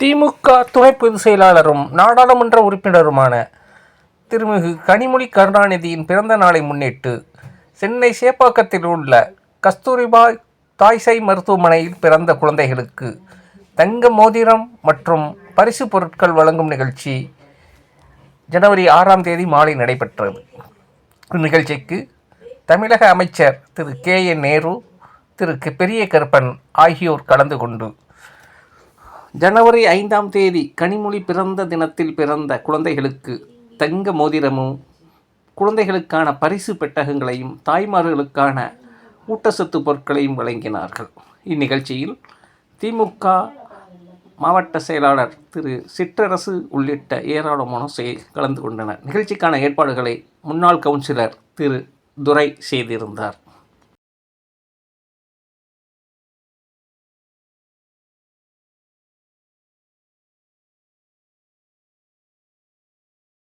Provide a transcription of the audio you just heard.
திமுக துணை பொதுச் செயலாளரும் நாடாளுமன்ற உறுப்பினருமான திருமிகு கனிமொழி கருணாநிதியின் பிறந்த நாளை முன்னிட்டு சென்னை சேப்பாக்கத்தில் உள்ள கஸ்தூரிபாய் தாய்சேய் மருத்துவமனையில் பிறந்த குழந்தைகளுக்கு தங்க மோதிரம் மற்றும் பரிசு பொருட்கள் வழங்கும் நிகழ்ச்சி ஜனவரி 6ஆம் தேதி மாலை நடைபெற்றது. இந்நிகழ்ச்சிக்கு தமிழக அமைச்சர் திரு KN நேரு, திரு பெரிய கருப்பன் ஆகியோர் கலந்து கொண்டு ஜனவரி 5ஆம் தேதி கனிமொழி பிறந்த தினத்தில் பிறந்த குழந்தைகளுக்கு தங்க மோதிரமும், குழந்தைகளுக்கான பரிசு பெட்டகங்களையும், தாய்மார்களுக்கான ஊட்டச்சத்து பொருட்களையும் வழங்கினார்கள். இந்நிகழ்ச்சியில் திமுக மாவட்ட செயலாளர் திரு சிற்றரசு உள்ளிட்ட ஏராளமானோர் கலந்து கொண்டனர். நிகழ்ச்சிக்கான ஏற்பாடுகளை முன்னாள் கவுன்சிலர் திரு துரை செய்திருந்தார்.